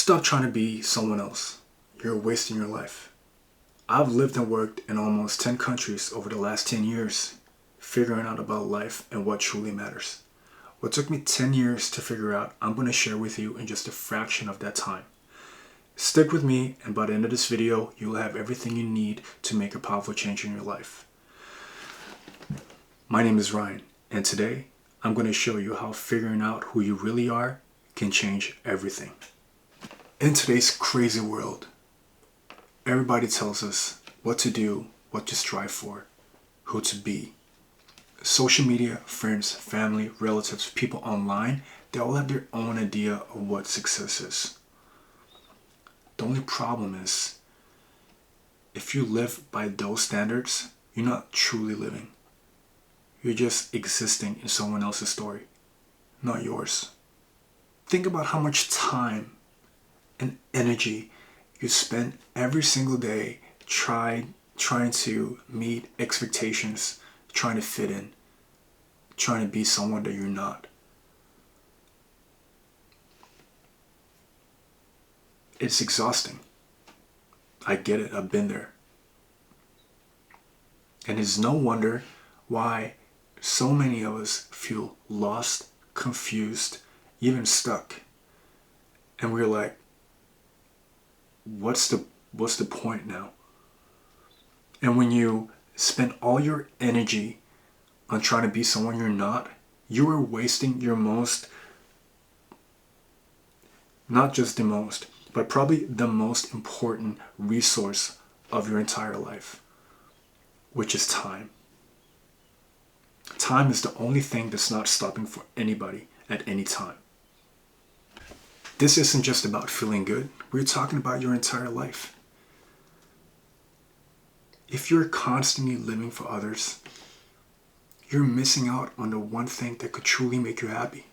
Stop trying to be someone else. You're wasting your life. I've lived and worked in almost 10 countries over the last 10 years, figuring out about life and what truly matters. What took me 10 years to figure out, I'm going to share with you in just a fraction of that time. Stick with me, and by the end of this video, you'll have everything you need to make a powerful change in your life. My name is Ryan, and today I'm going to show you how figuring out who you really are can change everything. In today's crazy world, everybody tells us what to do, what to strive for, who to be. Social media, friends, family, relatives, people online, they all have their own idea of what success is. The only problem is, if you live by those standards, you're not truly living. You're just existing in someone else's story, not yours. Think about how much time and energy you spend every single day trying to meet expectations, trying to fit in, trying to be someone that you're not. It's exhausting. I get it. I've been there. And it's no wonder why so many of us feel lost, confused, even stuck. And we're like, what's the point now? And when you spend all your energy on trying to be someone you're not, you are wasting your most, not just the most, but probably the most important resource of your entire life, which is time. Time is the only thing that's not stopping for anybody at any time. This isn't just about feeling good. We're talking about your entire life. If you're constantly living for others, you're missing out on the one thing that could truly make you happy.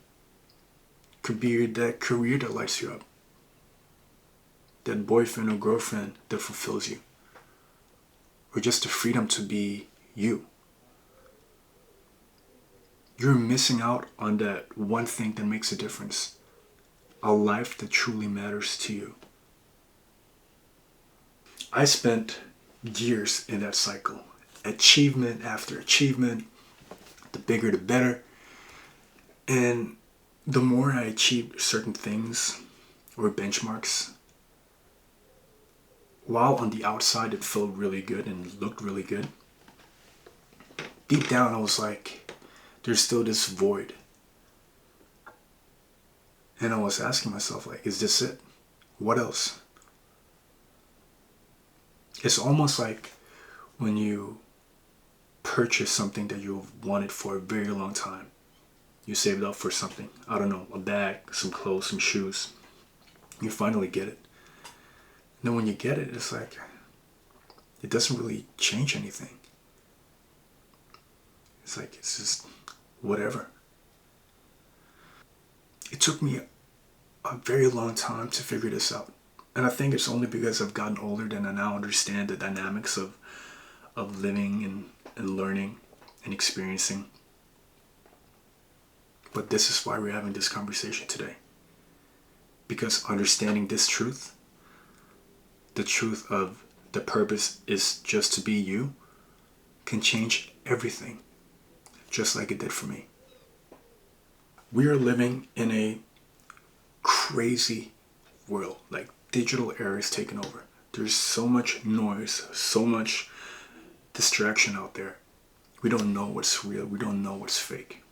Could be that career that lights you up, that boyfriend or girlfriend that fulfills you, or just the freedom to be you. You're missing out on that one thing that makes a difference, a life that truly matters to you. I spent years in that cycle, achievement after achievement, the bigger the better. And the more I achieved certain things or benchmarks, while on the outside it felt really good and looked really good, deep down I was like, there's still this void. And I was asking myself, like, is this it? What else? It's almost like when you purchase something that you've wanted for a very long time. You saved up for something, I don't know, a bag, some clothes, some shoes. You finally get it. And then when you get it, it's like, it doesn't really change anything. It's like, it's just whatever. It took me a very long time to figure this out. And I think it's only because I've gotten older that I now understand the dynamics of living and learning and experiencing. But this is why we're having this conversation today. Because understanding this truth, the truth of the purpose is just to be you, can change everything, just like it did for me. We are living in a crazy world, like digital era is taking over. There's so much noise, so much distraction out there. We don't know what's real, we don't know what's fake.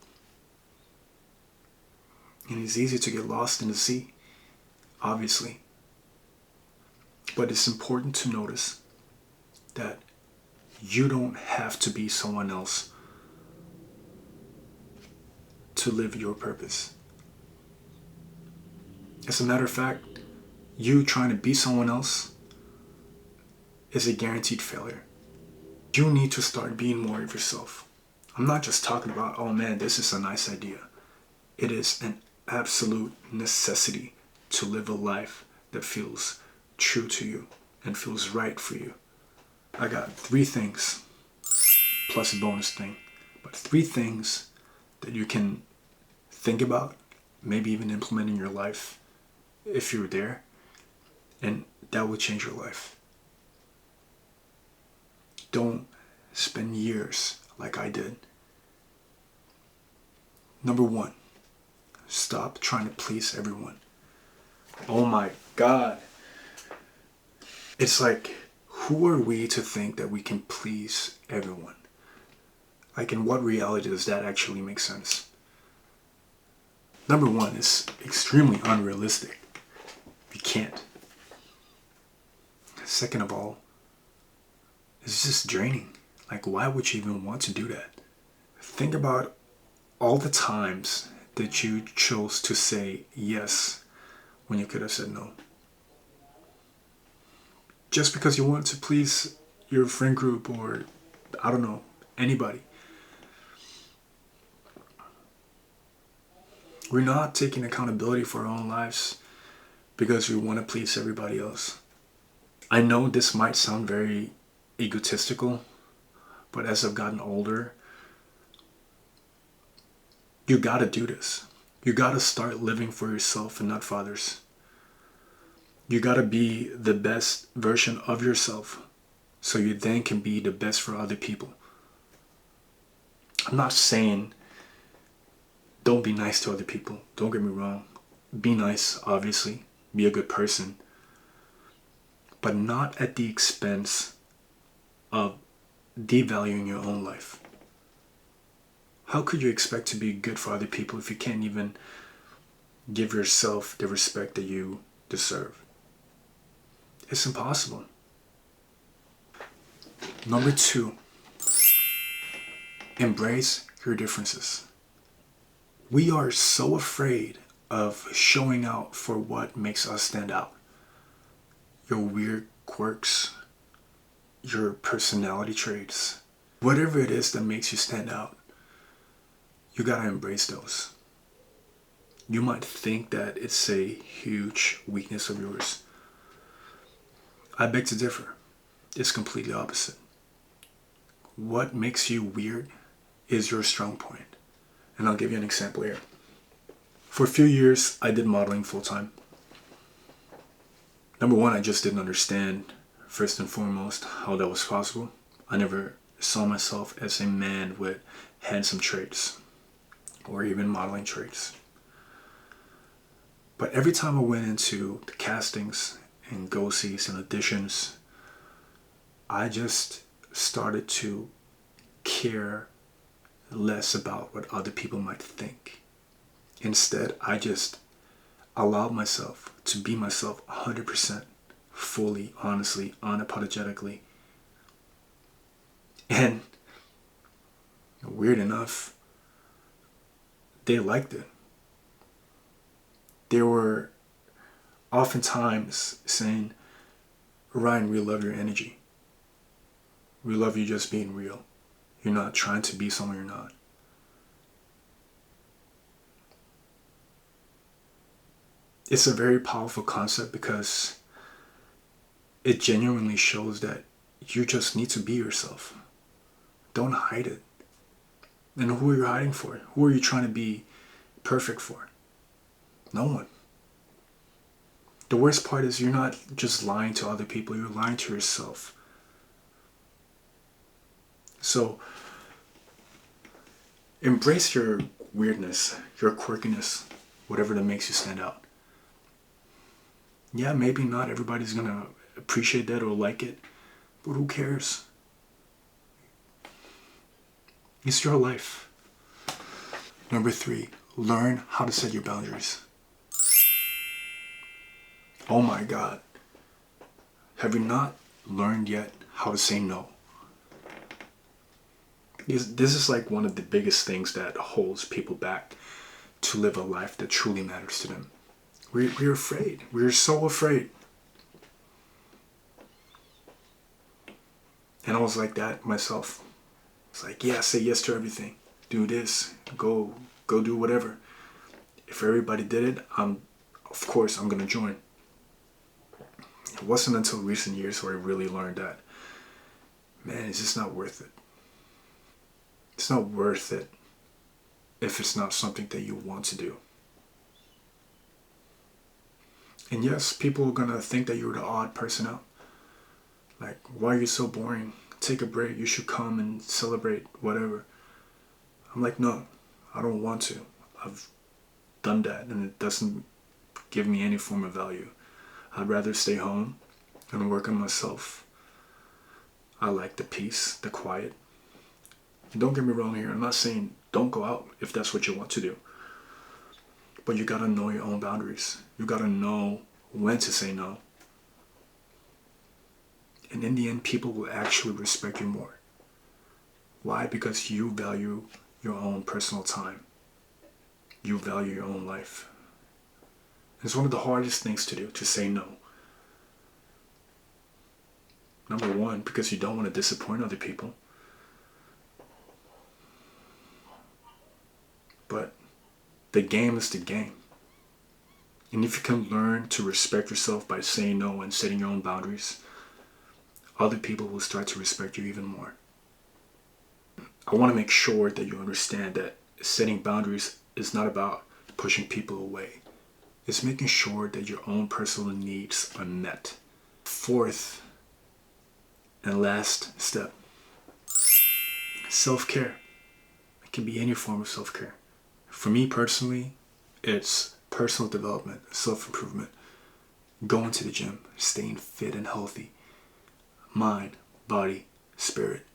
And it's easy to get lost in the sea, obviously. But it's important to notice that you don't have to be someone else to live your purpose. As a matter of fact, you trying to be someone else is a guaranteed failure. You need to start being more of yourself. I'm not just talking about, oh man, this is a nice idea. It is an absolute necessity to live a life that feels true to you and feels right for you. I got 3 things, plus a bonus thing, but 3 things that you can think about, maybe even implement in your life if you're there, and that will change your life. Don't spend years like I did. Number one, stop trying to please everyone. Oh my God. It's like, who are we to think that we can please everyone? Like, in what reality does that actually make sense? Number one, it's extremely unrealistic. You can't. Second of all, it's just draining. Like, why would you even want to do that? Think about all the times that you chose to say yes when you could have said no. Just because you want to please your friend group or, I don't know, anybody. We're not taking accountability for our own lives because we want to please everybody else. I know this might sound very egotistical, but as I've gotten older, you gotta do this. You gotta start living for yourself and not for others. You gotta be the best version of yourself so you then can be the best for other people. I'm not saying don't be nice to other people. Don't get me wrong. Be nice, obviously. Be a good person. But not at the expense of devaluing your own life. How could you expect to be good for other people if you can't even give yourself the respect that you deserve? It's impossible. Number two, embrace your differences. We are so afraid of showing out for what makes us stand out. Your weird quirks, your personality traits, whatever it is that makes you stand out, you gotta embrace those. You might think that it's a huge weakness of yours. I beg to differ. It's completely opposite. What makes you weird is your strong point. And I'll give you an example here. For a few years, I did modeling full time. Number one, I just didn't understand, first and foremost, how that was possible. I never saw myself as a man with handsome traits or even modeling traits. But every time I went into the castings and go-sees and auditions, I just started to care less about what other people might think. Instead, I just allowed myself to be myself 100%, fully, honestly, unapologetically. And weird enough, they liked it. They were oftentimes saying, Ryan, we love your energy. We love you just being real. You're not trying to be someone you're not. It's a very powerful concept because it genuinely shows that you just need to be yourself. Don't hide it. And who are you hiding for? Who are you trying to be perfect for? No one. The worst part is you're not just lying to other people, you're lying to yourself. So, embrace your weirdness, your quirkiness, whatever that makes you stand out. Yeah, maybe not everybody's gonna appreciate that or like it, but who cares? It's your life. Number three, learn how to set your boundaries. Oh my God. Have you not learned yet how to say no? This is like one of the biggest things that holds people back to live a life that truly matters to them. We're afraid. We're so afraid. And I was like that myself. It's like, yeah, say yes to everything. Do this. Go do whatever. If everybody did it, of course I'm gonna join. It wasn't until recent years where I really learned that, man, it's just not worth it. It's not worth it if it's not something that you want to do. And yes, people are gonna think that you're the odd person out. Like, why are you so boring? Take a break. You should come and celebrate, whatever. I'm like, no, I don't want to. I've done that and it doesn't give me any form of value. I'd rather stay home and work on myself. I like the peace, the quiet. And don't get me wrong here. I'm not saying don't go out if that's what you want to do. But you gotta know your own boundaries. You gotta know when to say no. And in the end, people will actually respect you more. Why? Because you value your own personal time. You value your own life. It's one of the hardest things to do, to say no. Number one, because you don't want to disappoint other people. But the game is the game. And if you can learn to respect yourself by saying no and setting your own boundaries, other people will start to respect you even more. I want to make sure that you understand that setting boundaries is not about pushing people away. It's making sure that your own personal needs are met. Fourth and last step, self-care. It can be any form of self-care. For me personally, it's personal development, self-improvement, going to the gym, staying fit and healthy, mind, body, spirit.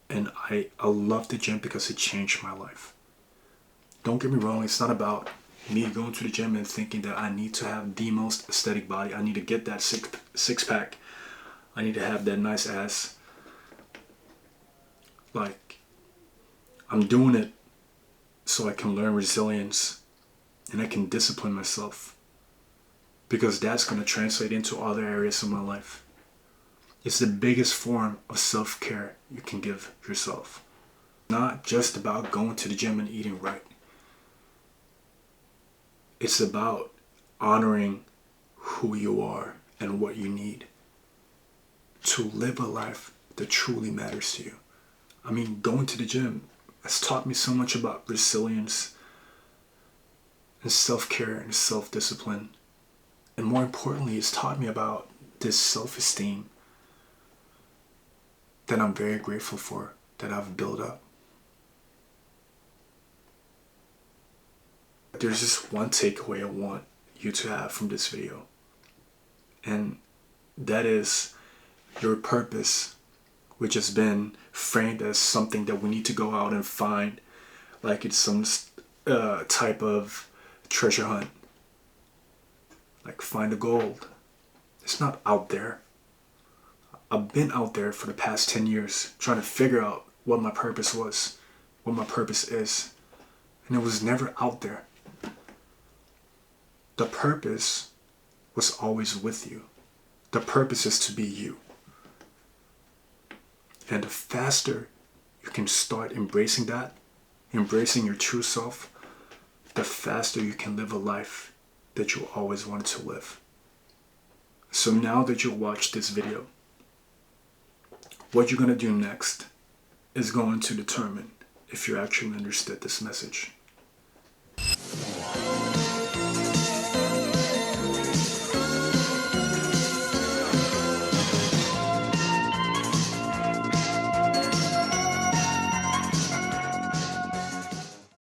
And I love the gym because it changed my life. Don't get me wrong, it's not about me going to the gym and thinking that I need to have the most aesthetic body. I need to get that six pack. I need to have that nice ass. Like, I'm doing it so I can learn resilience and I can discipline myself, because that's going to translate into other areas of my life. It's the biggest form of self-care you can give yourself. Not just about going to the gym and eating right. It's about honoring who you are and what you need to live a life that truly matters to you. I mean, going to the gym has taught me so much about resilience and self-care and self-discipline. And more importantly, it's taught me about this self-esteem that I'm very grateful for, that I've built up. There's just one takeaway I want you to have from this video. And that is your purpose, which has been framed as something that we need to go out and find, like it's some type of treasure hunt. Like find the gold. It's not out there. I've been out there for the past 10 years trying to figure out what my purpose was, what my purpose is. And it was never out there. The purpose was always with you. The purpose is to be you. And the faster you can start embracing that, embracing your true self, the faster you can live a life that you always wanted to live. So now that you watched this video, what you're going to do next is going to determine if you actually understood this message.